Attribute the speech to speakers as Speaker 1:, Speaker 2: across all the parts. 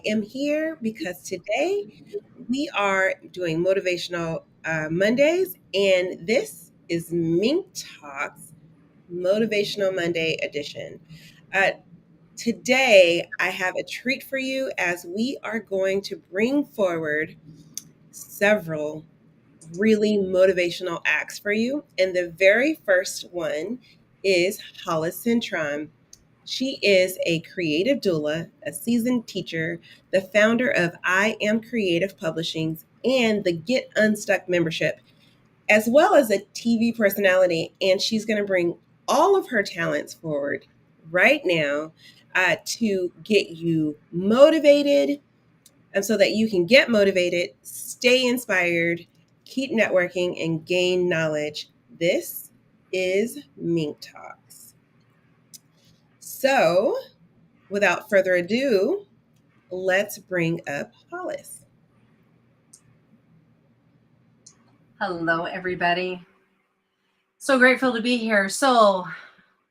Speaker 1: am here because today we are doing Motivational Mondays, and this is Mink Talks Motivational Monday edition. Uh, Today, I have a treat for you as we are going to bring forward several really motivational acts for you. And the very first one is Hollis Citron. She is a creative doula, a seasoned teacher, the founder of I Am Creative Publishings and the Get Unstuck membership, as well as a TV personality. And she's going to bring all of her talents forward right now to get you motivated and so that you can get motivated, stay inspired, keep networking, and gain knowledge. This is Mink Talks. So, without further ado, let's bring up Hollis.
Speaker 2: Hello, everybody. So grateful to be here. So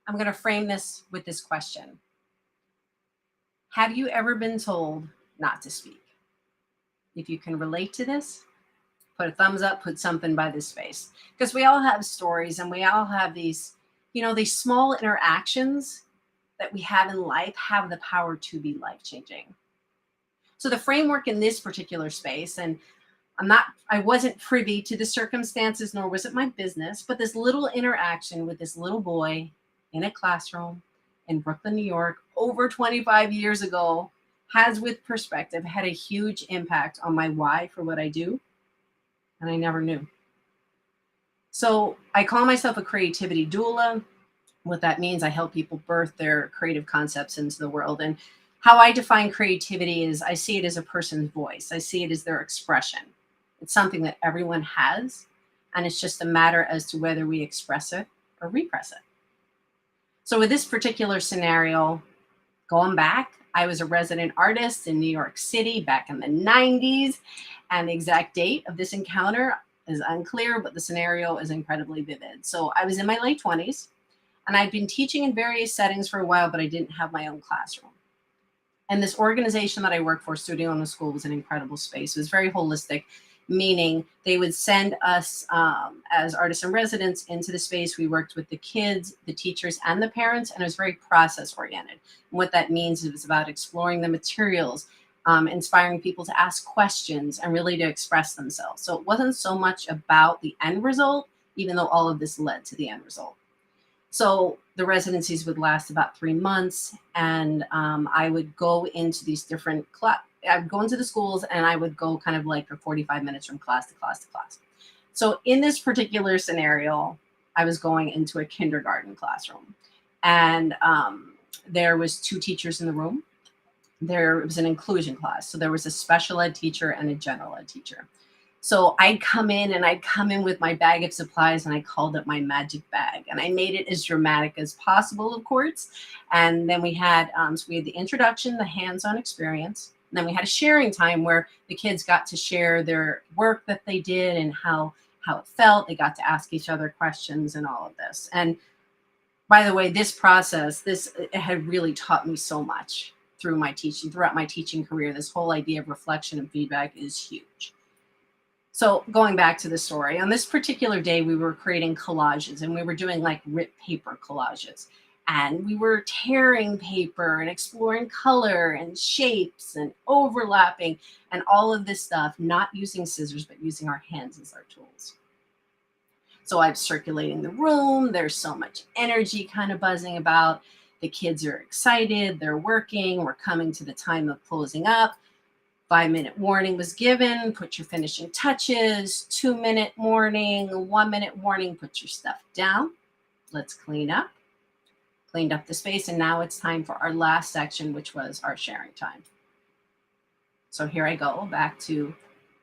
Speaker 2: I'm going to frame this with this question. Have you ever been told not to speak? If you can relate to this, put a thumbs up, put something by this face. Because we all have stories and we all have these, these small interactions that we have in life have the power to be life-changing. So the framework in this particular space, and I wasn't privy to the circumstances, nor was it my business, but this little interaction with this little boy in a classroom in Brooklyn, New York, over 25 years ago, has, with perspective, had a huge impact on my why for what I do. And I never knew. So I call myself a creativity doula. What that means, I help people birth their creative concepts into the world. And how I define creativity is I see it as a person's voice. I see it as their expression. It's something that everyone has, and it's just a matter as to whether we express it or repress it. So with this particular scenario, going back, I was a resident artist in New York City back in the 90s, and the exact date of this encounter is unclear, but the scenario is incredibly vivid. So I was in my late 20s, and I'd been teaching in various settings for a while, but I didn't have my own classroom. And this organization that I worked for, Studio in the School, was an incredible space. It was very holistic, meaning they would send us as artists and residents into the space. We worked with the kids, the teachers, and the parents, and it was very process-oriented. And what that means is it was about exploring the materials, inspiring people to ask questions, and really to express themselves. So it wasn't so much about the end result, even though all of this led to the end result. So the residencies would last about 3 months, and I would go into these different I'd go into the schools, and I would go kind of like for 45 minutes from class to class to class. So in this particular scenario, I was going into a kindergarten classroom, and there was 2 teachers in the room. There was an inclusion class. So there was a special ed teacher and a general ed teacher. So I'd come in with my bag of supplies, and I called it my magic bag. And I made it as dramatic as possible, of course. And then we had the introduction, the hands-on experience. And then we had a sharing time where the kids got to share their work that they did and how it felt. They got to ask each other questions and all of this. And by the way, this process, it had really taught me so much throughout my teaching career. This whole idea of reflection and feedback is huge. So going back to the story, on this particular day, we were creating collages, and we were doing like ripped paper collages. And we were tearing paper and exploring color and shapes and overlapping and all of this stuff, not using scissors, but using our hands as our tools. So I'm circulating the room. There's so much energy kind of buzzing about. The kids are excited. They're working. We're coming to the time of closing up. 5-minute warning was given. Put your finishing touches. 2-minute warning. 1-minute warning. Put your stuff down. Let's clean up. Cleaned up the space, and now it's time for our last section, which was our sharing time. So here I go back to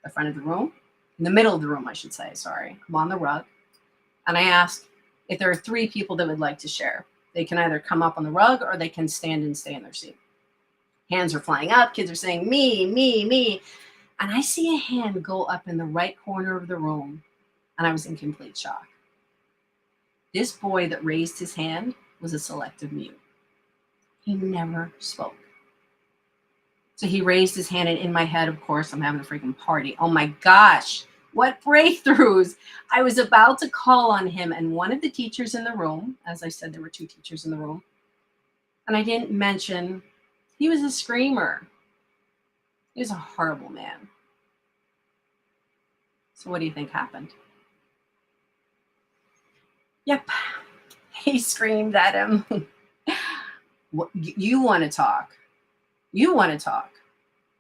Speaker 2: the front of the room, in the middle of the room, I should say, sorry. I'm on the rug, and I ask if there are 3 people that would like to share. They can either come up on the rug or they can stand and stay in their seat. Hands are flying up, kids are saying, me, me, me. And I see a hand go up in the right corner of the room, and I was in complete shock. This boy that raised his hand was a selective mute. He never spoke. So he raised his hand, and in my head, of course, I'm having a freaking party. Oh my gosh, what breakthroughs. I was about to call on him, and one of the teachers in the room, as I said, there were 2 teachers in the room, and I didn't mention he was a screamer. He was a horrible man. So what do you think happened? Yep, he screamed at him. You want to talk. You want to talk.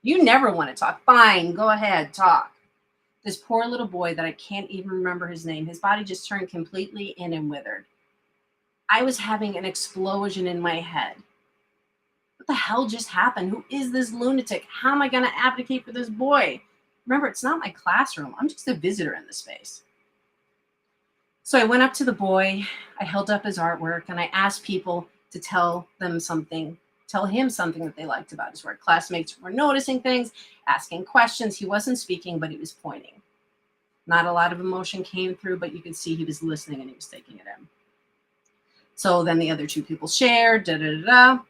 Speaker 2: You never want to talk. Fine, go ahead, talk. This poor little boy that I can't even remember his name, his body just turned completely in and withered. I was having an explosion in my head. What the hell just happened? Who is this lunatic? How am I going to advocate for this boy? Remember, it's not my classroom. I'm just a visitor in the space. So I went up to the boy, I held up his artwork, and I asked people to tell him something that they liked about his work. Classmates were noticing things, asking questions. He wasn't speaking, but he was pointing. Not a lot of emotion came through, but you could see he was listening and he was taking it in. So then the other 2 people shared, I'm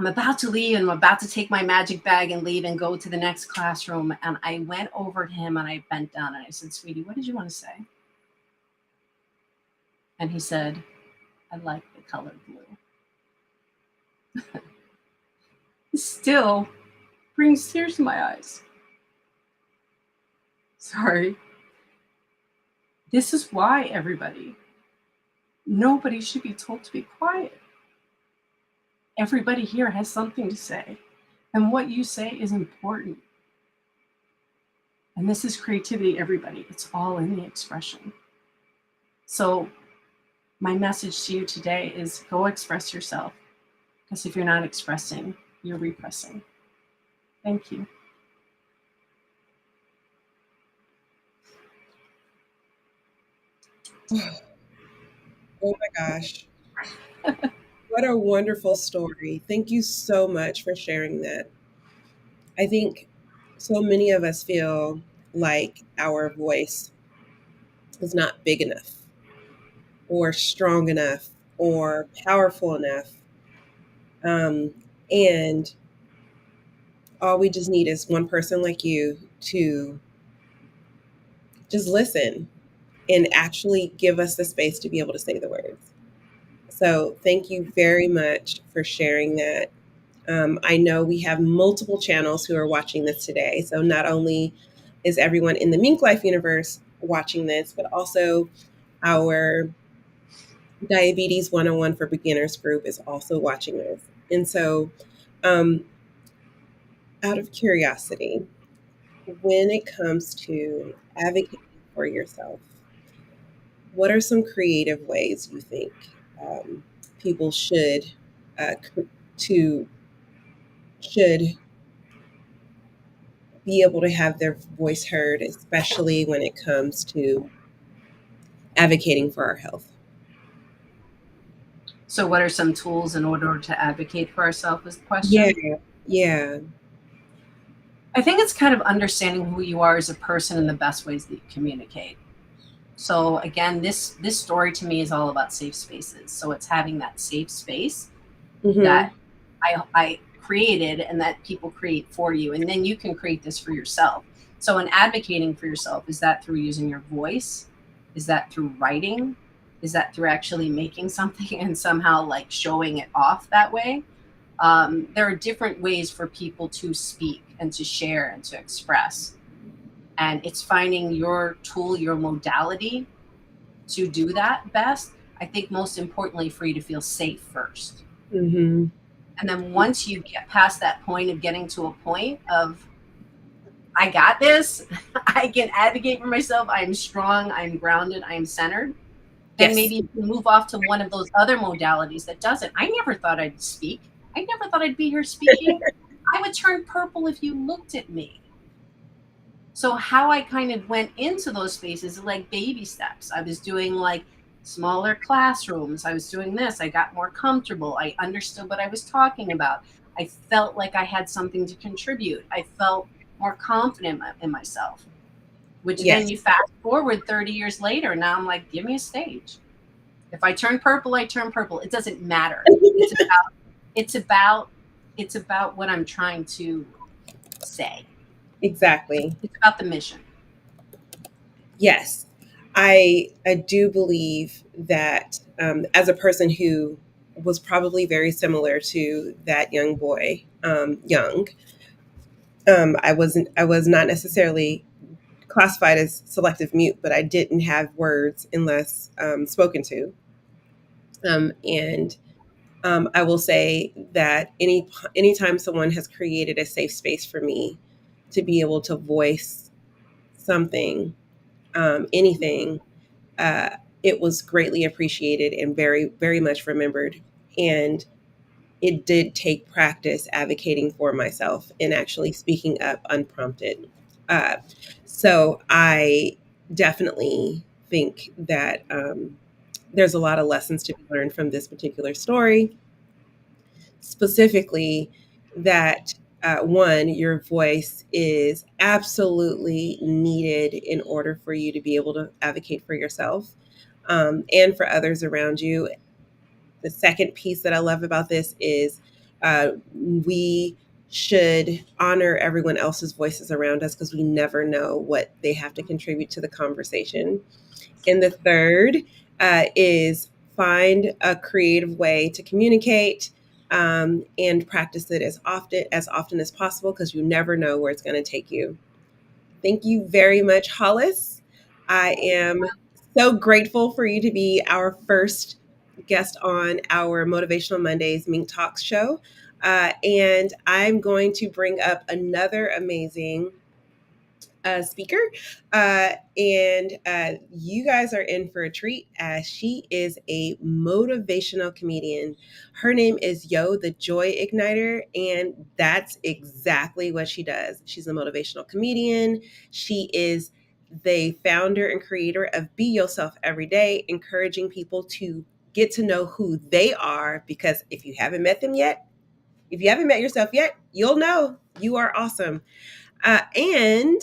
Speaker 2: about to leave, and I'm about to take my magic bag and leave and go to the next classroom. And I went over to him and I bent down and I said, "Sweetie, what did you want to say?" And he said, "I like the color blue." It still brings tears to my eyes. Sorry. This is why, everybody, nobody should be told to be quiet. Everybody here has something to say, and what you say is important. And this is creativity, everybody. It's all in the expression. So my message to you today is go express yourself, because if you're not expressing, you're repressing. Thank you.
Speaker 1: Oh my gosh. What a wonderful story. Thank you so much for sharing that. I think so many of us feel like our voice is not big enough or strong enough or powerful enough. And all we just need is one person like you to just listen and actually give us the space to be able to say the words. So thank you very much for sharing that. I know we have multiple channels who are watching this today. So not only is everyone in the Mink Life universe watching this, but also our Diabetes 101 for Beginners group is also watching this. And so, out of curiosity, when it comes to advocating for yourself, what are some creative ways you think people to should be able to have their voice heard, especially when it comes to advocating for our health?
Speaker 2: So what are some tools in order to advocate for ourselves is the
Speaker 1: Yeah,
Speaker 2: question?
Speaker 1: yeah.
Speaker 2: I think it's kind of understanding who you are as a person and the best ways that you communicate. So again, this story to me is all about safe spaces. So it's having that safe space
Speaker 1: Mm-hmm.
Speaker 2: that I created and that people create for you. And then you can create this for yourself. So in advocating for yourself, is that through using your voice? Is that through writing? Is that through actually making something and somehow like showing it off that way? There are different ways for people to speak and to share and to express. And it's finding your tool, your modality to do that best. I think most importantly for you to feel safe first.
Speaker 1: Mm-hmm.
Speaker 2: And then once you get past that point of getting to a point of, I got this, I can advocate for myself, I'm strong, I'm grounded, I'm centered, then
Speaker 1: Yes.
Speaker 2: maybe you can move off to one of those other modalities that doesn't. I never thought I'd speak. I never thought I'd be here speaking. I would turn purple if you looked at me. So how I kind of went into those spaces, like baby steps. I was doing like smaller classrooms. I was doing this. I got more comfortable. I understood what I was talking about. I felt like I had something to contribute. I felt more confident in myself, which then
Speaker 1: Yes.
Speaker 2: you fast forward 30 years later. Now I'm like, give me a stage. If I turn purple, I turn purple. It doesn't matter. It's about It's about what I'm trying to say.
Speaker 1: Exactly.
Speaker 2: It's about the mission.
Speaker 1: Yes. I do believe that as a person who was probably very similar to that young boy, I was not necessarily classified as selective mute, but I didn't have words unless spoken to. And I will say that anytime someone has created a safe space for me to be able to voice something, anything, uh, it was greatly appreciated and very much remembered. And it did take practice advocating for myself and actually speaking up unprompted. Uh, so I definitely think that there's a lot of lessons to be learned from this particular story, specifically that one, your voice is absolutely needed in order for you to be able to advocate for yourself and for others around you. The second piece that I love about this is we should honor everyone else's voices around us because we never know what they have to contribute to the conversation. And the third is find a creative way to communicate and practice it as often as possible because you never know where it's going to take you. Thank you very much, Hollis. I am so grateful for you to be our first guest on our Motivational Mondays Mink Talks show. And I'm going to bring up another amazing speaker. And you guys are in for a treat as she is a motivational comedian. Her name is the Joy Ignitor, and that's exactly what she does. She's a motivational comedian. She is the founder and creator of Be Yourself Every Day, encouraging people to get to know who they are because if you haven't met them yet, if you haven't met yourself yet, you'll know you are awesome. And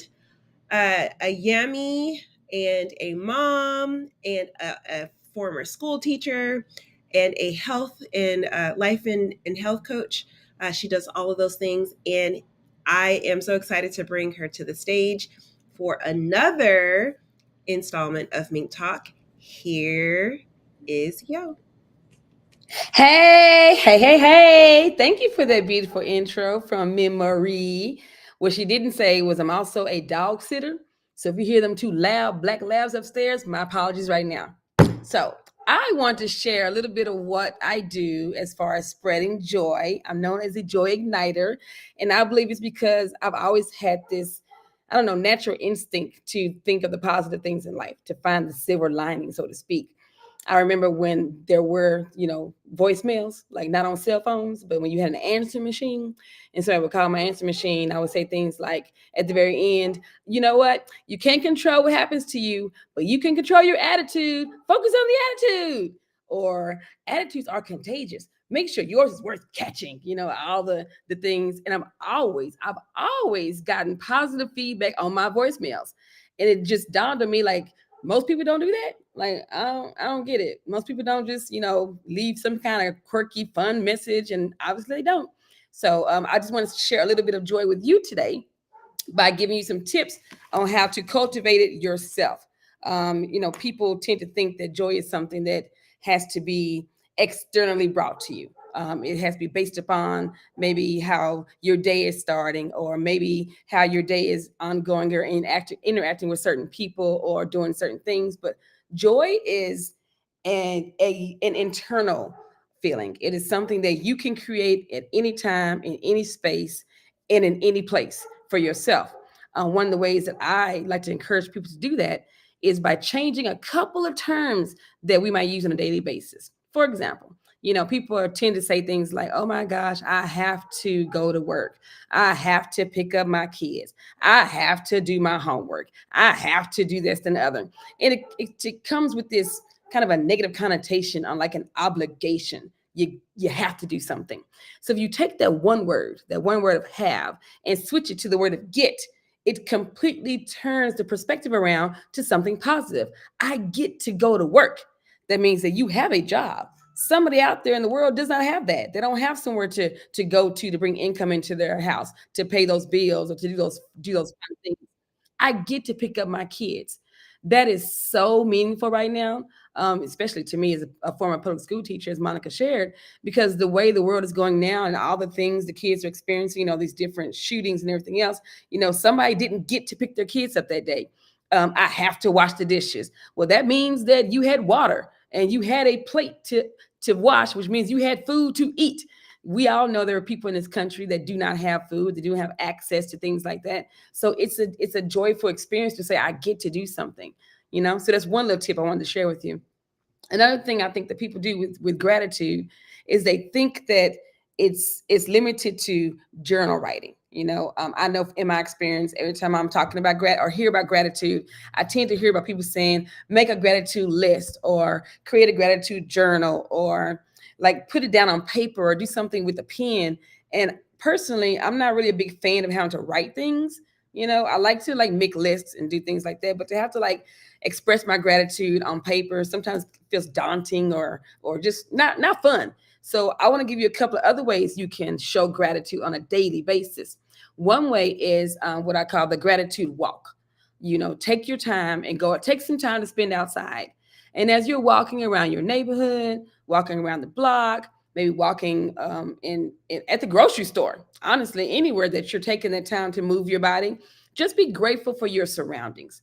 Speaker 1: a yammy and a mom and a former school teacher and a health and life and health coach. She does all of those things. And I am so excited to bring her to the stage for another installment of Mink Talk. Here is Yo.
Speaker 3: Hey, hey, hey, hey. Thank you for that beautiful intro from Memory. What she didn't say was I'm also a dog sitter. So if you hear them two loud black labs upstairs, my apologies right now. So I want to share a little bit of what I do as far as spreading joy. I'm known as the Joy Ignitor. And I believe it's because I've always had this, I don't know, natural instinct to think of the positive things in life, to find the silver lining, so to speak. I remember when there were, voicemails, like not on cell phones, but when you had an answer machine. And so I would call my answer machine. I would say things like at the very end, you know what? You can't control what happens to you, but you can control your attitude. Focus on the attitude. Or attitudes are contagious. Make sure yours is worth catching, all the things. And I've always gotten positive feedback on my voicemails. And it just dawned on me like, most people don't do that. Like, I don't get it. Most people don't just, leave some kind of quirky, fun message, and obviously they don't. So I just wanted to share a little bit of joy with you today by giving you some tips on how to cultivate it yourself. People tend to think that joy is something that has to be externally brought to you. It has to be based upon maybe how your day is starting, or maybe how your day is ongoing, or interacting with certain people or doing certain things. But joy is an internal feeling. It is something that you can create at any time, in any space, and in any place for yourself. One of the ways that I like to encourage people to do that is by changing a couple of terms that we might use on a daily basis. For example, people tend to say things like, oh my gosh, I have to go to work. I have to pick up my kids. I have to do my homework. I have to do this and the other. And it comes with this kind of a negative connotation on like an obligation. You have to do something. So if you take that one word of have, and switch it to the word of get, it completely turns the perspective around to something positive. I get to go to work. That means that you have a job. Somebody out there in the world does not have that. They don't have somewhere to go to bring income into their house, to pay those bills or to do those kind of things. I get to pick up my kids. That is so meaningful right now, especially to me as a former public school teacher, as Monica shared, because the way the world is going now and all the things the kids are experiencing, these different shootings and everything else, somebody didn't get to pick their kids up that day. I have to wash the dishes. Well, that means that you had water and you had a plate to wash, which means you had food to eat. We all know there are people in this country that do not have food, that do not have access to things like that. So it's a joyful experience to say, I get to do something, So that's one little tip I wanted to share with you. Another thing I think that people do with gratitude is they think that it's limited to journal writing. I know in my experience, every time I'm talking about or hear about gratitude, I tend to hear about people saying, make a gratitude list or create a gratitude journal or like put it down on paper or do something with a pen. And personally, I'm not really a big fan of having to write things. I like to make lists and do things like that, but to have to express my gratitude on paper sometimes feels daunting or just not fun. So I want to give you a couple of other ways you can show gratitude on a daily basis. One way is what I call the gratitude walk. Take your time and take some time to spend outside. And as you're walking around your neighborhood, walking around the block, maybe walking at the grocery store, honestly, anywhere that you're taking that time to move your body, just be grateful for your surroundings.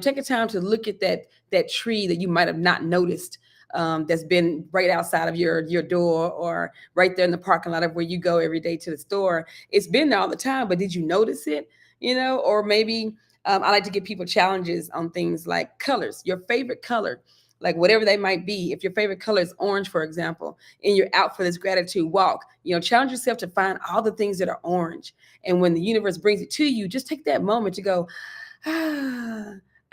Speaker 3: Take a time to look at that tree that you might have not noticed, that's been right outside of your door or right there in the parking lot of where you go every day to the store. It's been there all the time, but did you notice it? Or maybe I like to give people challenges on things like colors, your favorite color, like whatever they might be. If your favorite color is orange, for example, and you're out for this gratitude walk, challenge yourself to find all the things that are orange. And when the universe brings it to you, just take that moment to go,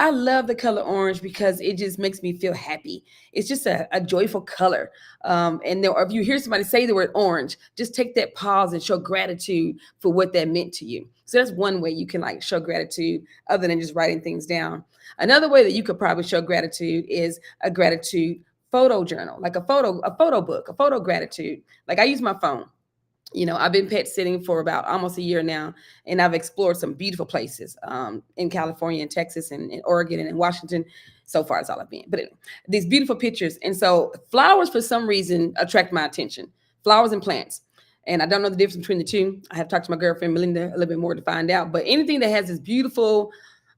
Speaker 3: I love the color orange because it just makes me feel happy. It's just a joyful color. Or if you hear somebody say the word orange, just take that pause and show gratitude for what that meant to you. So that's one way you can show gratitude other than just writing things down. Another way that you could probably show gratitude is a gratitude photo journal, like a photo book, a photo gratitude. Like I use my phone. I've been pet sitting for about almost a year now, and I've explored some beautiful places in California and Texas and in Oregon and in Washington. So far, it's all I've been. But anyway, these beautiful pictures. And so flowers, for some reason, attract my attention. Flowers and plants. And I don't know the difference between the two. I have talked to my girlfriend, Melinda, a little bit more to find out. But anything that has this beautiful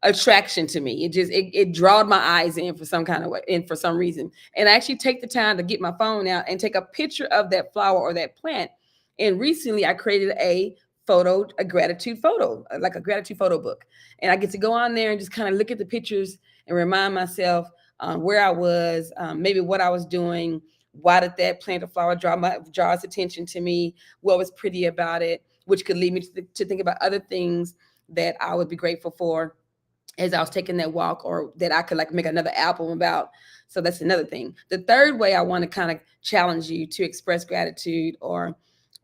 Speaker 3: attraction to me, it drawed my eyes in for some kind of way, and for some reason. And I actually take the time to get my phone out and take a picture of that flower or that plant. And recently I created a gratitude photo, like a gratitude photo book. And I get to go on there and just kind of look at the pictures and remind myself where I was, maybe what I was doing. Why did that plant or flower draw its attention to me? What was pretty about it? Which could lead me to think about other things that I would be grateful for as I was taking that walk, or that I could make another album about. So that's another thing. The third way I want to kind of challenge you to express gratitude or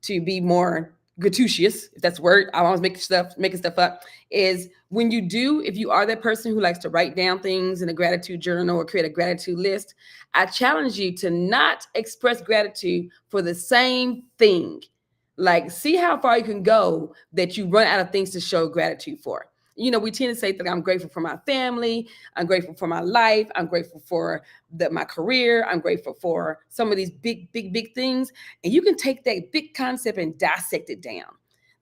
Speaker 3: to be more gratuitous, if that's a word, I always making stuff up, is if you are that person who likes to write down things in a gratitude journal or create a gratitude list, I challenge you to not express gratitude for the same thing. See how far you can go that you run out of things to show gratitude for. We tend to say that I'm grateful for my family, I'm grateful for my life, I'm grateful for my career, I'm grateful for some of these big things. And you can take that big concept and dissect it down.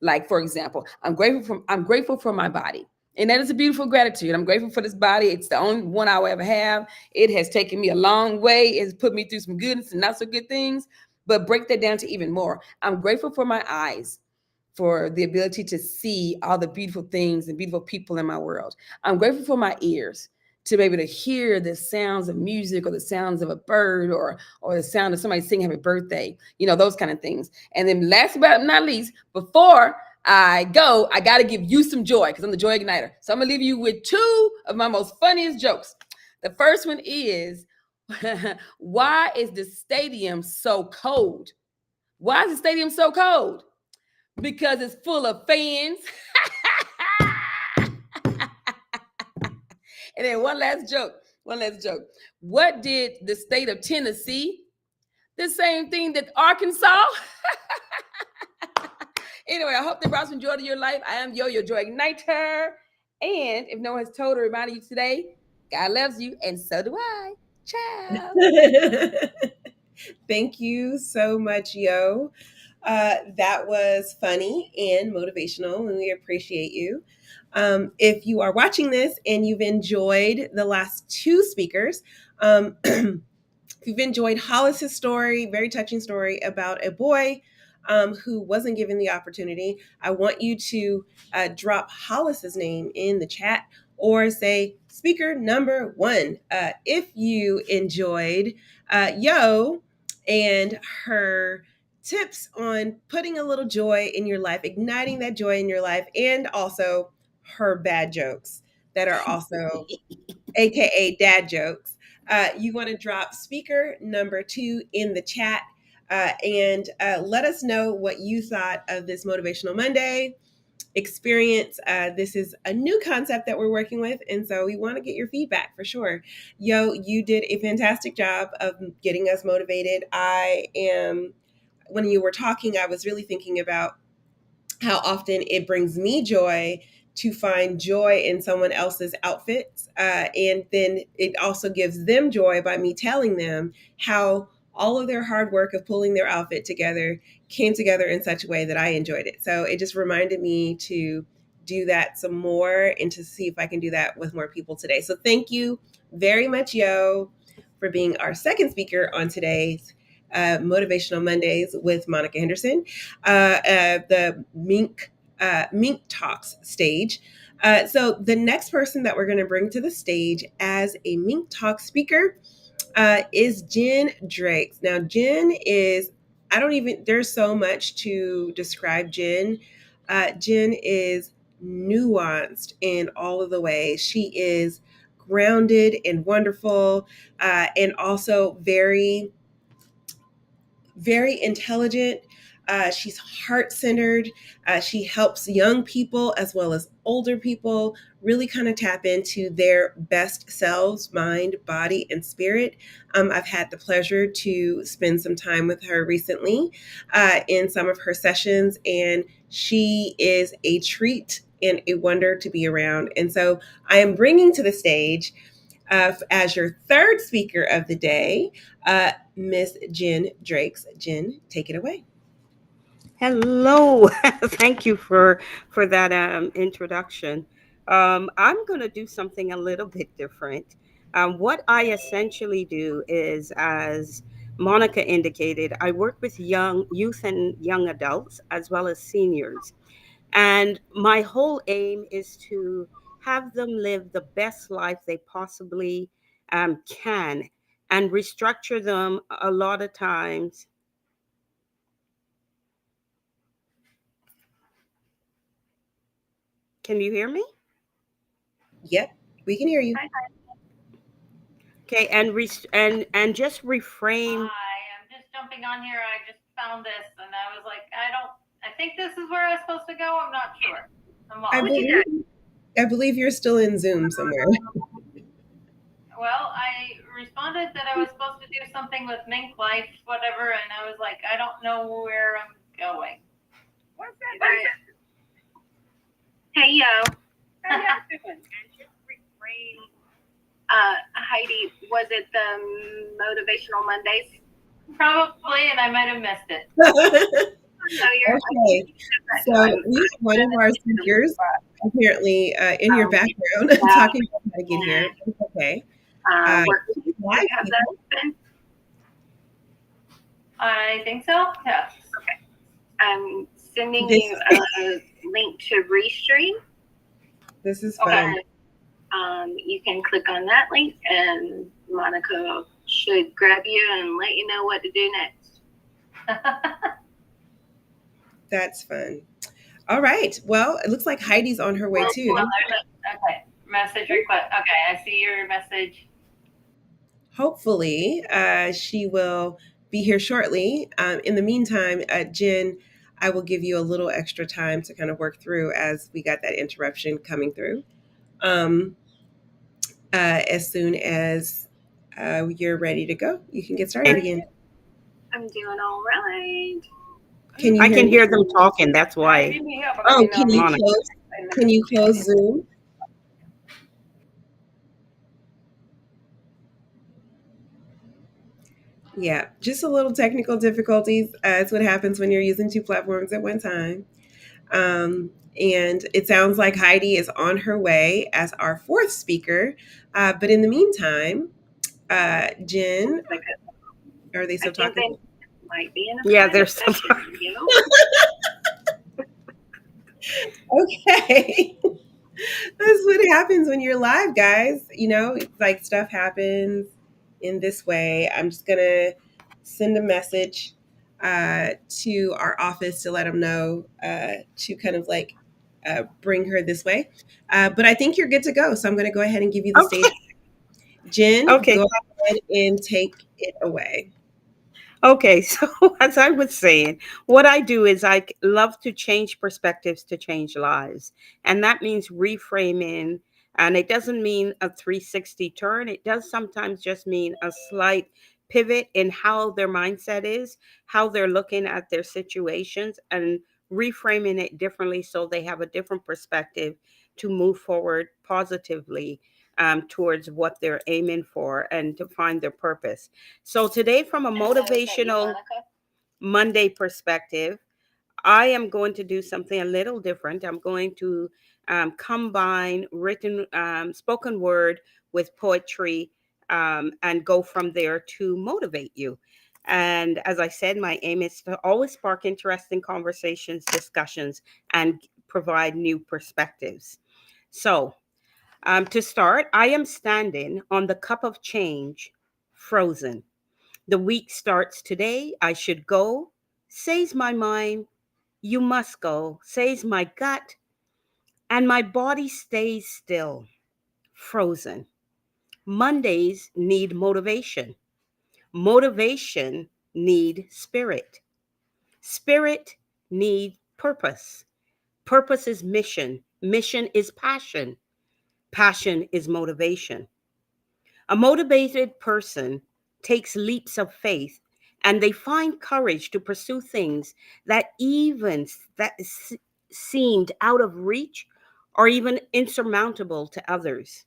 Speaker 3: Like, for example, I'm grateful for my body. And that is a beautiful gratitude. I'm grateful for this body. It's the only one I will ever have. It has taken me a long way. It's put me through some good and not so good things. But break that down to even more. I'm grateful for my eyes, for the ability to see all the beautiful things and beautiful people in my world. I'm grateful for my ears to be able to hear the sounds of music or the sounds of a bird or the sound of somebody singing happy birthday, those kind of things. And then last but not least, before I go, I got to give you some joy because I'm the Joy Ignitor. So I'm going to leave you with two of my most funniest jokes. The first one is, why is the stadium so cold? Why is the stadium so cold? Because it's full of fans. And then one last joke. What did the state of Tennessee the same thing that Arkansas. Anyway, I hope that brought some joy to your life. I am your Joy Ignitor. And if no one has told or reminded you today, God loves you, and so do I. Ciao.
Speaker 1: Thank you so much, Yo. That was funny and motivational, and we appreciate you. If you are watching this and you've enjoyed the last two speakers, if you've enjoyed Hollis's story, very touching story about a boy who wasn't given the opportunity, I want you to drop Hollis's name in the chat or say speaker number one. If you enjoyed Yo and her tips on putting a little joy in your life, igniting that joy in your life, and also her bad jokes that are also AKA dad jokes. You want to drop speaker number two in the chat and let us know what you thought of this Motivational Monday experience. This is a new concept that we're working with, and so we want to get your feedback for sure. Yo, you did a fantastic job of getting us motivated. When you were talking, I was really thinking about how often it brings me joy to find joy in someone else's outfits. And then it also gives them joy by me telling them how all of their hard work of pulling their outfit together came together in such a way that I enjoyed it. So it just reminded me to do that some more and to see if I can do that with more people today. So thank you very much, Yo, for being our second speaker on today's Motivational Mondays with Monica Henderson, the MNKTalks stage. So the next person that we're going to bring to the stage as a MNKTalks speaker is Jenn Drakes. Now, Jenn is, there's so much to describe Jenn. Jenn is nuanced in all of the ways. She is grounded and wonderful, and also very intelligent. She's heart centered. She helps young people as well as older people really kind of tap into their best selves, mind, body, and spirit. I've had the pleasure to spend some time with her recently in some of her sessions, and she is a treat and a wonder to be around. And so I am bringing to the stage as your third speaker of the day, Miss Jenn Drakes. Jenn, take it away.
Speaker 4: Hello. Thank you for that introduction. I'm going to do something a little bit different. What I essentially do is, as Monica indicated, I work with youth and young adults as well as seniors. And my whole aim is to have them live the best life they possibly can, and restructure them a lot of times. Can you hear me?
Speaker 1: Yep, we can hear you.
Speaker 4: Okay, and just reframe.
Speaker 2: Hi, I'm just jumping on here. I just found this, and I was like, I think this is where I was supposed to go. I'm not sure.
Speaker 1: I believe you're still in Zoom somewhere.
Speaker 2: Well, I responded that I was supposed to do something with Mink Life, whatever, and I was like, I don't know where I'm going.
Speaker 4: What's that? Hey, yo. How you doing? And just reframe. Heidi, was it the Motivational Mondays?
Speaker 2: Probably, and I might have missed it.
Speaker 1: Okay, so we have one of our speakers apparently in your background talking about how to get here. It's okay.
Speaker 2: I think so. Yeah.
Speaker 4: Okay. I'm sending you a link to Restream.
Speaker 1: This is fun.
Speaker 4: You can click on that link, and Monica should grab you and let you know what to do next.
Speaker 1: That's fun. All right. Well, it looks like Heidi's on her way too.
Speaker 2: Okay. Message request. Okay, I see your message.
Speaker 1: Hopefully, she will be here shortly. In the meantime, Jenn, I will give you a little extra time to kind of work through as we got that interruption coming through. As soon as you're ready to go, you can get started again.
Speaker 5: I'm doing all right.
Speaker 1: Can you
Speaker 4: I
Speaker 1: hear
Speaker 4: can
Speaker 1: me?
Speaker 4: hear them talking. That's why.
Speaker 1: Oh,
Speaker 4: Monica.
Speaker 1: can you close Zoom? Yeah, just a little technical difficulties. It's what happens when you're using two platforms at one time. And it sounds like Heidi is on her way as our fourth speaker. But in the meantime, Jenn, are they
Speaker 5: I
Speaker 1: still
Speaker 5: think
Speaker 1: talking?
Speaker 5: they might be in a
Speaker 4: Yeah,
Speaker 5: private
Speaker 4: they're still
Speaker 5: session, you know?
Speaker 1: Okay. That's what happens when you're live, guys. You know, like stuff happens in this way. I'm just going to send a message to our office to let them know to kind of like bring her this way. But I think you're good to go. So I'm going to go ahead and give you the stage.
Speaker 4: Okay.
Speaker 1: Jen,
Speaker 4: Okay.
Speaker 1: go ahead and take it away.
Speaker 4: Okay, so as I was saying, what I do is love to change perspectives to change lives. And that means reframing. And it doesn't mean a 360 turn. It does sometimes just mean a slight pivot in how their mindset is, how they're looking at their situations, and reframing it differently so they have a different perspective to move forward positively towards what they're aiming for and to find their purpose. So today, from a motivational Monday perspective, I am going to do something a little different. I'm going to combine written, spoken word with poetry and go from there to motivate you. And as I said, my aim is to always spark interesting conversations, discussions, and provide new perspectives. So, to start, I am standing on the cup of change, frozen. The week starts today. I should go. Says my mind, you must go. Says my gut, and my body stays still, frozen. Mondays need motivation. Motivation need spirit. Spirit need purpose. Purpose is mission. Mission is passion. Passion is motivation. A motivated person takes leaps of faith and they find courage to pursue things that seemed out of reach or even insurmountable to others.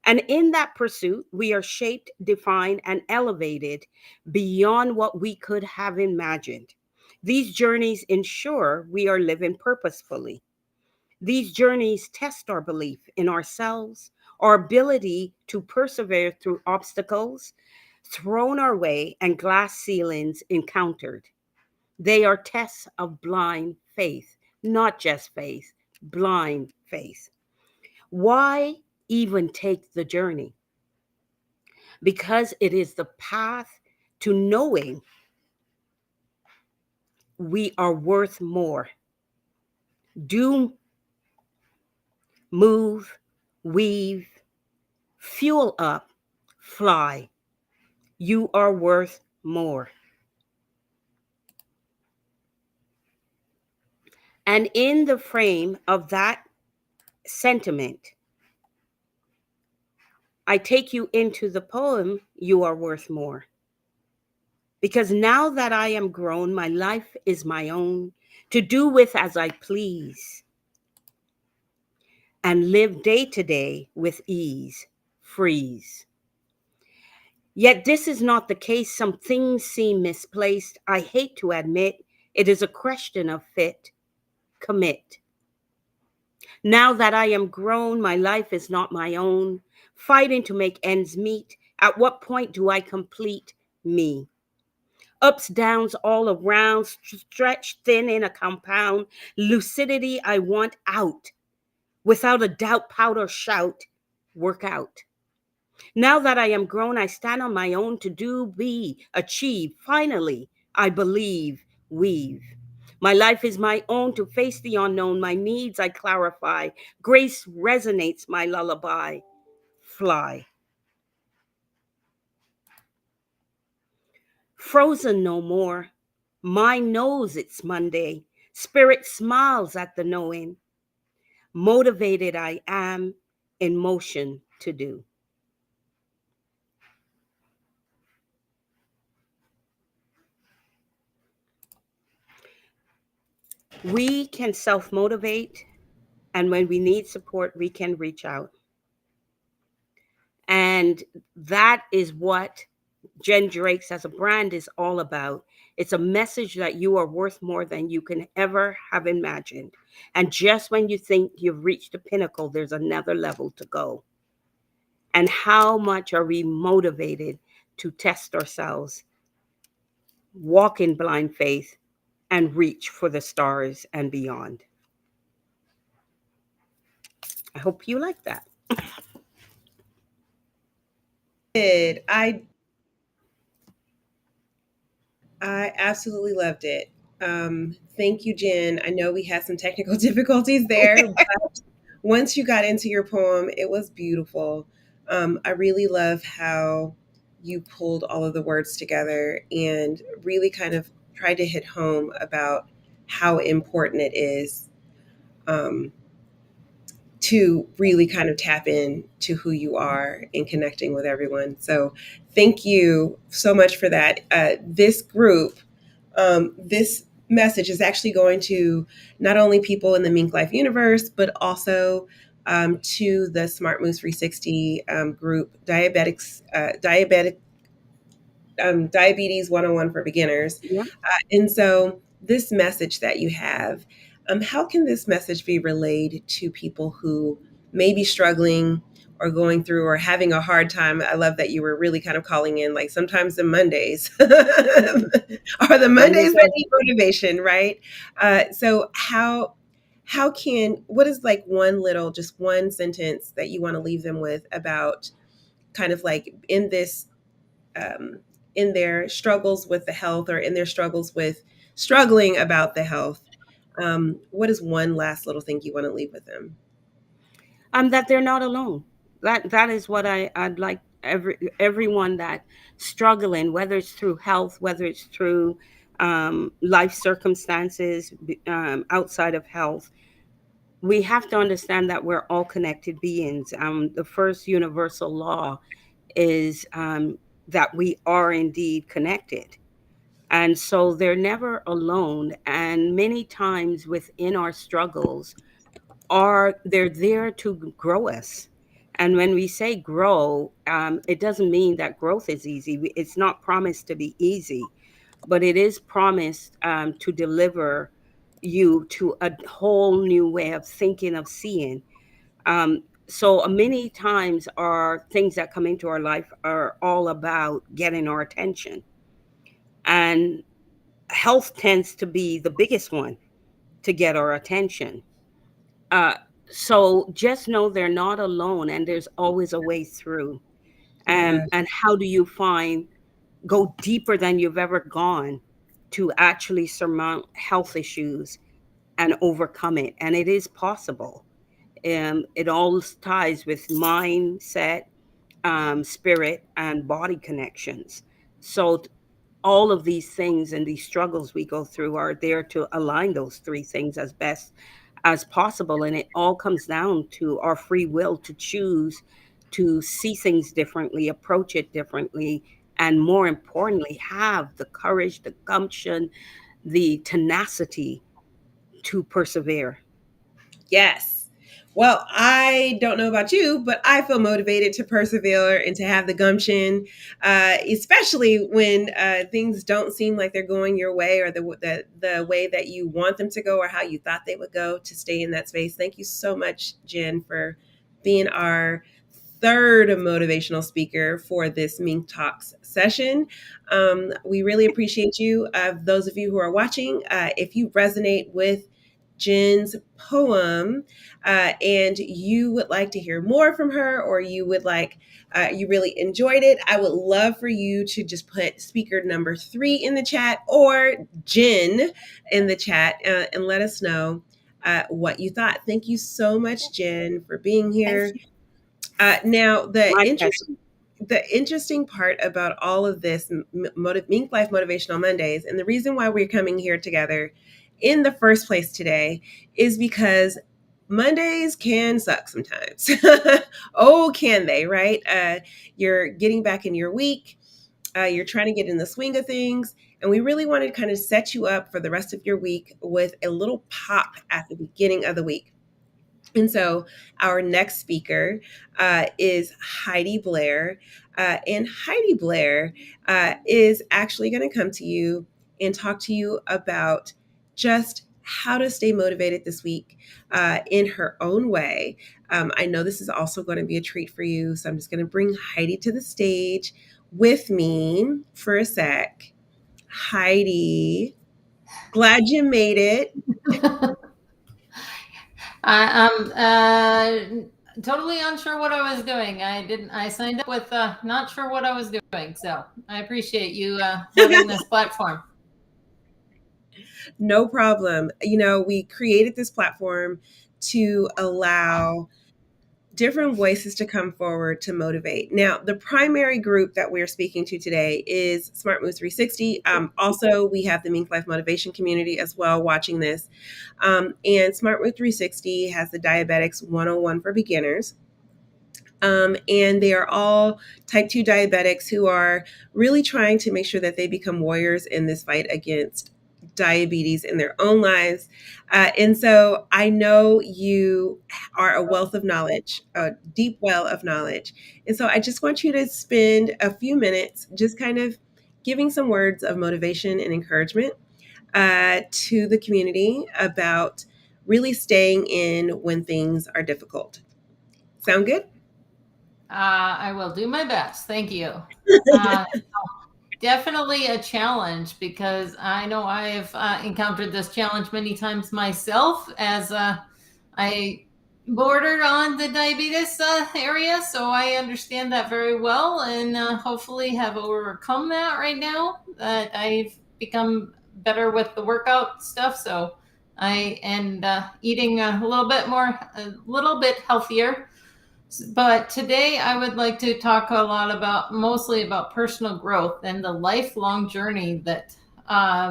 Speaker 4: And in that pursuit, we are shaped, defined, and elevated beyond what we could have imagined. These journeys ensure we are living purposefully. These journeys test our belief in ourselves, our ability to persevere through obstacles thrown our way and glass ceilings encountered. They are tests of blind faith, not just faith, blind faith. Why even take the journey? Because it is the path to knowing we are worth more. Do, move, weave, fuel up, fly. You are worth more. And in the frame of that sentiment, I take you into the poem, You Are Worth More. Because now that I am grown, my life is my own, to do with as I please, and live day to day with ease, freeze. Yet this is not the case. Some things seem misplaced. I hate to admit it is a question of fit, commit. Now that I am grown, my life is not my own. Fighting to make ends meet. At what point do I complete me? Ups, downs all around, stretched thin in a compound. Lucidity I want out. Without a doubt, pout or shout, work out. Now that I am grown, I stand on my own to do, be, achieve. Finally, I believe, weave. My life is my own to face the unknown. My needs I clarify. Grace resonates my lullaby. Fly. Frozen no more. Mind knows it's Monday. Spirit smiles at the knowing. Motivated I am, in motion to do. We can self-motivate, and when we need support, we can reach out. And that is what Jenn Drakes as a brand is all about. It's a message that you are worth more than you can ever have imagined. And just when you think you've reached the pinnacle, there's another level to go. And how much are we motivated to test ourselves, walk in blind faith, and reach for the stars and beyond? I hope you like that.
Speaker 1: I absolutely loved it. Thank you, Jenn. I know we had some technical difficulties there, but once you got into your poem, it was beautiful. I really love how you pulled all of the words together and really kind of tried to hit home about how important it is to really kind of tap in to who you are and connecting with everyone. So thank you so much for that. This group, this message is actually going to not only people in the Mink Life universe, but also to the Smart Moves 360 group, Diabetes 101 for Beginners.
Speaker 4: Yeah.
Speaker 1: And so this message that you have, how can this message be relayed to people who may be struggling or going through or having a hard time? I love that you were really kind of calling in, like, sometimes the Mondays are the Mondays that need motivation, right? So what is like just one sentence that you want to leave them with about kind of like um, in their struggles with the health or in their struggles with struggling about the health? What is one last little thing you want to leave with them?
Speaker 4: That they're not alone. That is what I'd like everyone that struggling, whether it's through health, whether it's through life circumstances outside of health. We have to understand that we're all connected beings. The first universal law is that we are indeed connected. And so they're never alone. And many times within our struggles, they're there to grow us. And when we say grow, it doesn't mean that growth is easy. It's not promised to be easy, but it is promised to deliver you to a whole new way of thinking, of seeing. So many times our things that come into our life are all about getting our attention. And health tends to be the biggest one to get our attention. Uh, so just know they're not alone, and there's always a way through.
Speaker 1: Yeah.
Speaker 4: And how do you go deeper than you've ever gone to actually surmount health issues and overcome it? And it is possible. It all ties with mindset, spirit, and body connections. So all of these things and these struggles we go through are there to align those three things as best as possible. And it all comes down to our free will to choose to see things differently, approach it differently, and more importantly, have the courage, the gumption, the tenacity to persevere.
Speaker 1: Yes. Well, I don't know about you, but I feel motivated to persevere and to have the gumption, especially when things don't seem like they're going your way or the way that you want them to go or how you thought they would go, to stay in that space. Thank you so much, Jenn, for being our third motivational speaker for this Mink Talks session. We really appreciate you. Those of you who are watching, if you resonate with Jenn's poem and you would like to hear more from her, or you would like, you really enjoyed it, I would love for you to just put speaker number 3 in the chat or Jenn in the chat and let us know what you thought. Thank you so much, Jenn, for being here. Now, the interesting part about all of this Mink Life Motivational Mondays, and the reason why we're coming here together in the first place today, is because Mondays can suck sometimes. Oh, can they, right? You're getting back in your week. You're trying to get in the swing of things. And we really want to kind of set you up for the rest of your week with a little pop at the beginning of the week. And so our next speaker is Heidi Blair. And Heidi Blair is actually going to come to you and talk to you about just how to stay motivated this week in her own way. I know this is also going to be a treat for you. So I'm just going to bring Heidi to the stage with me for a sec. Heidi, glad you made it.
Speaker 6: I'm totally unsure what I was doing. I signed up with not sure what I was doing. So I appreciate you having this platform.
Speaker 1: No problem. We created this platform to allow different voices to come forward to motivate. Now, the primary group that we're speaking to today is Smart Move 360. Also, we have the Mink Life Motivation community as well watching this. And Smart Move 360 has the Diabetics 101 for beginners. And they are all type 2 diabetics who are really trying to make sure that they become warriors in this fight against diabetes in their own lives. And so I know you are a wealth of knowledge, a deep well of knowledge. And so I just want you to spend a few minutes just kind of giving some words of motivation and encouragement to the community about really staying in when things are difficult. Sound good?
Speaker 6: I will do my best. Thank you. Definitely a challenge because I know I've encountered this challenge many times myself as I bordered on the diabetes area. So I understand that very well and hopefully have overcome that right now. That I've become better with the workout stuff. So eating a little bit healthier. But today I would like to talk mostly about personal growth and the lifelong journey that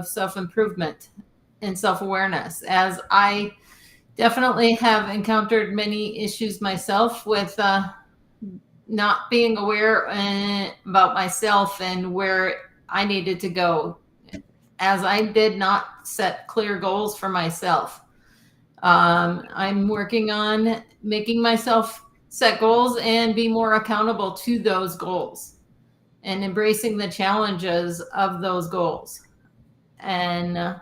Speaker 6: self-improvement and self-awareness, as I definitely have encountered many issues myself with not being aware about myself and where I needed to go, as I did not set clear goals for myself. I'm working on making myself set goals and be more accountable to those goals and embracing the challenges of those goals. And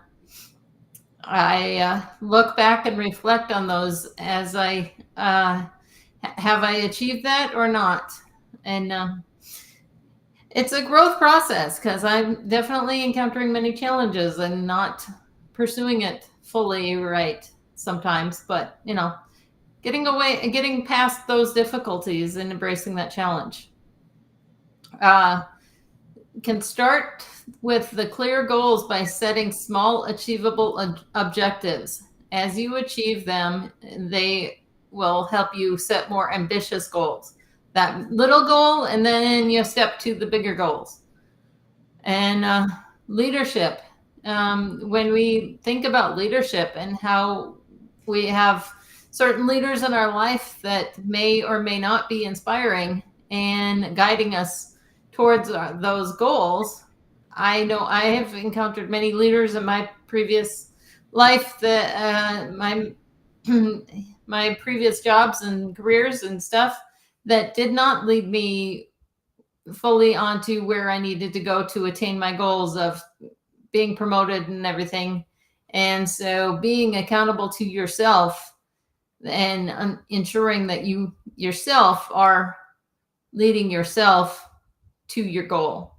Speaker 6: I look back and reflect on those as have I achieved that or not? And it's a growth process because I'm definitely encountering many challenges and not pursuing it fully right sometimes, but getting past those difficulties and embracing that challenge. Can start with the clear goals by setting small, achievable objectives. As you achieve them, they will help you set more ambitious goals. That little goal, and then you step to the bigger goals. And leadership. When we think about leadership and how we have certain leaders in our life that may or may not be inspiring and guiding us towards those goals. I know I have encountered many leaders in my previous life that my previous jobs and careers and stuff that did not lead me fully onto where I needed to go to attain my goals of being promoted and everything. And so being accountable to yourself and ensuring that you yourself are leading yourself to your goal,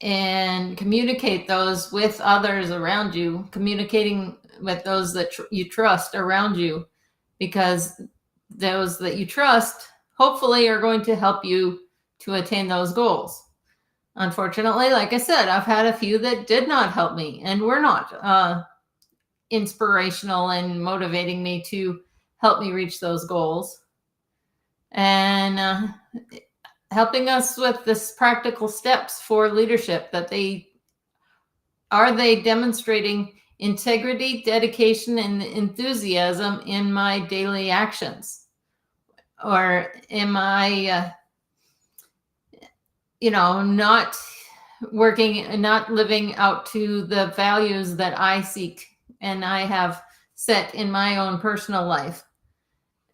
Speaker 6: and communicate those with others around you, communicating with those that you trust around you, because those that you trust hopefully are going to help you to attain those goals. Unfortunately, like I said, I've had a few that did not help me and were not inspirational and motivating me to help me reach those goals, and helping us with this practical steps for leadership. That they demonstrating integrity, dedication, and enthusiasm in my daily actions, or am I not working and not living out to the values that I seek and I have set in my own personal life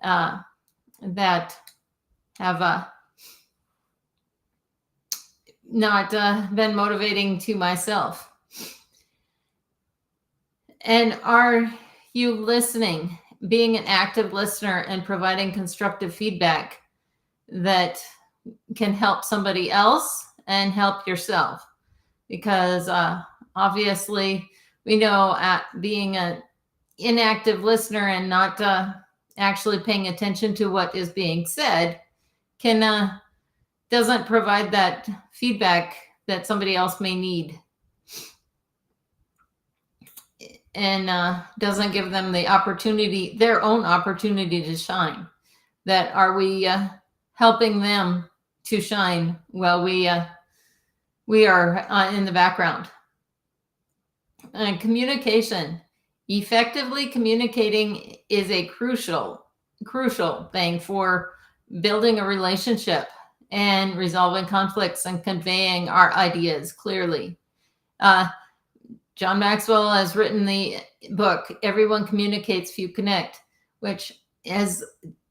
Speaker 6: that have not been motivating to myself. And are you listening, being an active listener and providing constructive feedback that can help somebody else and help yourself? Because obviously we know being an inactive listener and not actually paying attention to what is being said doesn't provide that feedback that somebody else may need, and doesn't give them the opportunity, their own opportunity to shine. That are we helping them to shine while we are in the background? And communication, effectively communicating is a crucial thing for building a relationship and resolving conflicts and conveying our ideas clearly. John Maxwell has written the book, Everyone Communicates, Few Connect, which is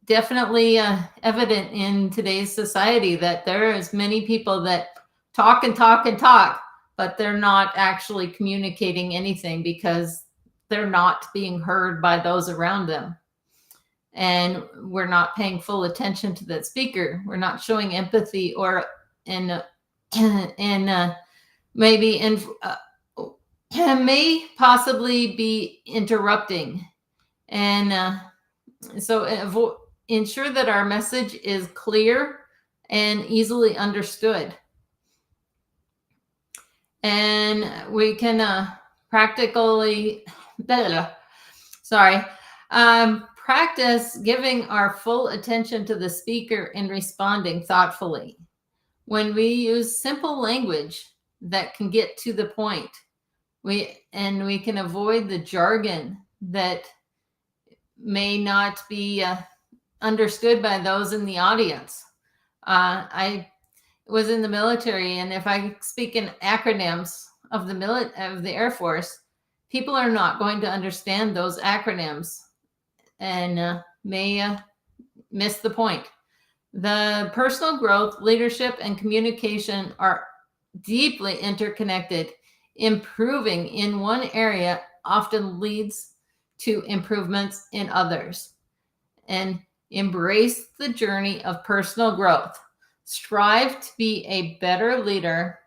Speaker 6: definitely evident in today's society, that there is many people that talk and talk and talk, but they're not actually communicating anything because they're not being heard by those around them. And we're not paying full attention to that speaker. We're not showing empathy maybe may possibly be interrupting. And so ensure that our message is clear and easily understood. And we can practice giving our full attention to the speaker and responding thoughtfully. When we use simple language that can get to the point, we can avoid the jargon that may not be understood by those in the audience. I was in the military, and if I speak in acronyms of the Air Force, people are not going to understand those acronyms and may miss the point. The personal growth, leadership, and communication are deeply interconnected. Improving in one area often leads to improvements in others. And embrace the journey of personal growth. Strive to be a better leader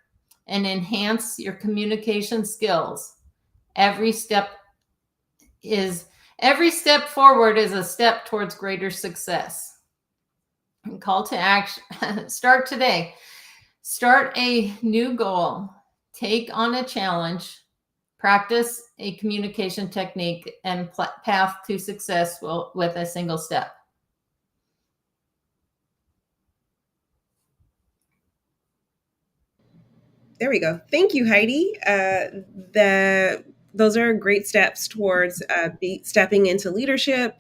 Speaker 6: and enhance your communication skills. Every step forward is a step towards greater success. And call to action. Start today. Start a new goal. Take on a challenge. Practice a communication technique and path to success with a single step.
Speaker 1: There we go. Thank you, Heidi. Those are great steps towards stepping into leadership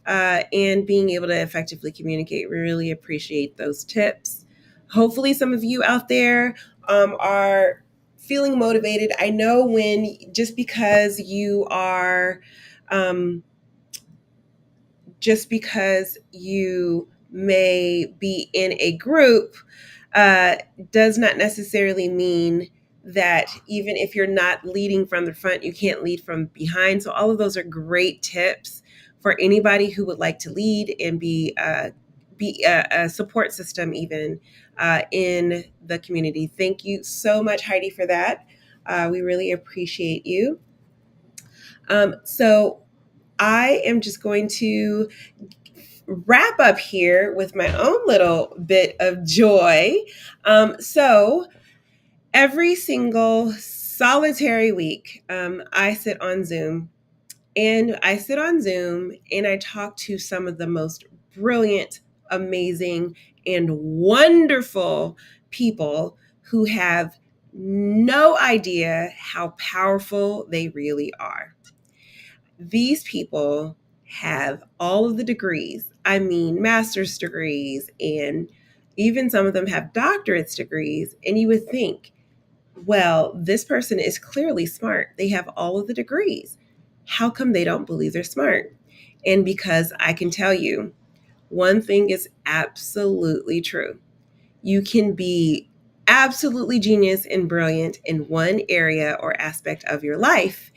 Speaker 1: and being able to effectively communicate. We really appreciate those tips. Hopefully some of you out there are feeling motivated. I know just because you may be in a group does not necessarily mean that even if you're not leading from the front, you can't lead from behind. So all of those are great tips for anybody who would like to lead and be a support system even in the community. Thank you so much, Heidi, for that. We really appreciate you. So I am just going to wrap up here with my own little bit of joy. So every single solitary week, I sit on Zoom and I talk to some of the most brilliant, amazing, and wonderful people who have no idea how powerful they really are. These people have all of the degrees. I mean, master's degrees, and even some of them have doctorate's degrees. And you would think, well, this person is clearly smart. They have all of the degrees. How come they don't believe they're smart? And because I can tell you, one thing is absolutely true. You can be absolutely genius and brilliant in one area or aspect of your life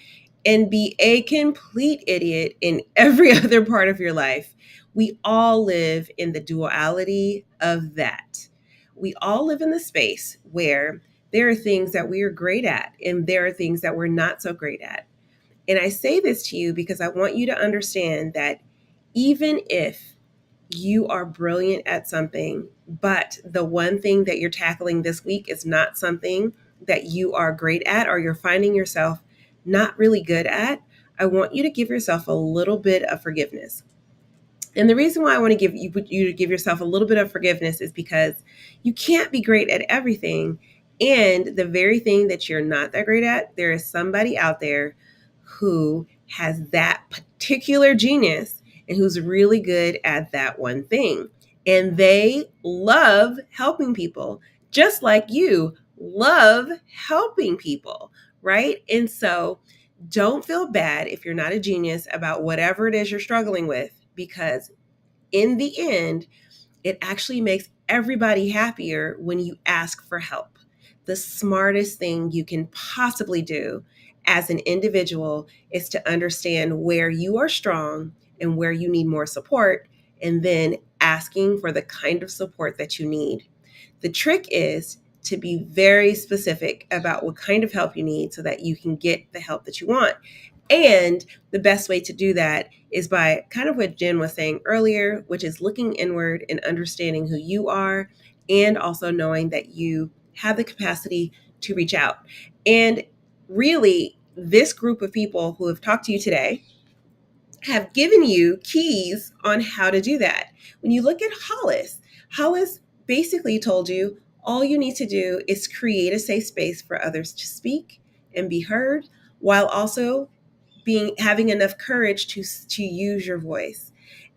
Speaker 1: and be a complete idiot in every other part of your life. We all live in the duality of that. We all live in the space where there are things that we are great at and there are things that we're not so great at. And I say this to you because I want you to understand that even if you are brilliant at something, but the one thing that you're tackling this week is not something that you are great at or you're finding yourself not really good at, I want you to give yourself a little bit of forgiveness. And the reason why I want to give you to give yourself a little bit of forgiveness is because you can't be great at everything. And the very thing that you're not that great at, there is somebody out there who has that particular genius and who's really good at that one thing. And they love helping people, just like you love helping people, right? And so don't feel bad if you're not a genius about whatever it is you're struggling with, because in the end, it actually makes everybody happier when you ask for help. The smartest thing you can possibly do as an individual is to understand where you are strong and where you need more support, and then asking for the kind of support that you need. The trick is to be very specific about what kind of help you need so that you can get the help that you want. And the best way to do that is by kind of what Jen was saying earlier, which is looking inward and understanding who you are, and also knowing that you have the capacity to reach out. And really, this group of people who have talked to you today have given you keys on how to do that. When you look at Hollis basically told you all you need to do is create a safe space for others to speak and be heard, while also having enough courage to use your voice.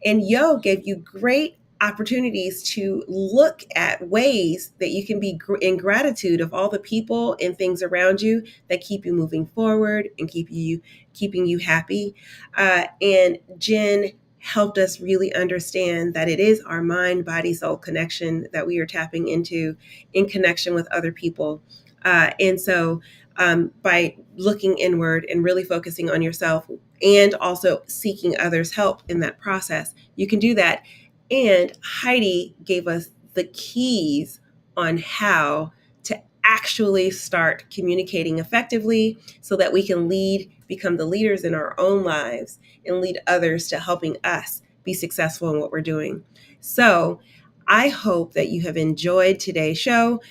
Speaker 1: And Yo gave you great opportunities to look at ways that you can be in gratitude of all the people and things around you that keep you moving forward and keeping you happy. And Jen helped us really understand that it is our mind, body, soul connection that we are tapping into in connection with other people. And so by looking inward and really focusing on yourself and also seeking others' help in that process, you can do that. And Heidi gave us the keys on how to actually start communicating effectively so that we can become the leaders in our own lives and lead others to helping us be successful in what we're doing. So I hope that you have enjoyed today's show.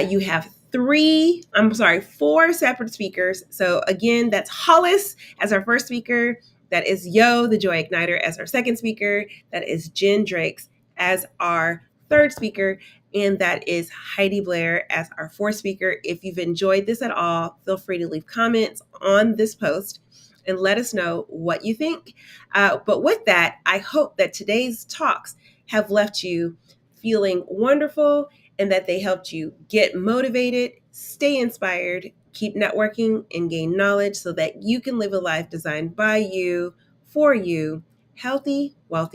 Speaker 1: You have four separate speakers. So again, that's Hollis as our first speaker. That is Yo, the Joy Ignitor, as our second speaker. That is Jenn Drakes as our third speaker. And that is Heidi Blair as our fourth speaker. If you've enjoyed this at all, feel free to leave comments on this post and let us know what you think. But with that, I hope that today's talks have left you feeling wonderful and that they helped you get motivated, stay inspired, keep networking, and gain knowledge so that you can live a life designed by you, for you, healthy, wealthy,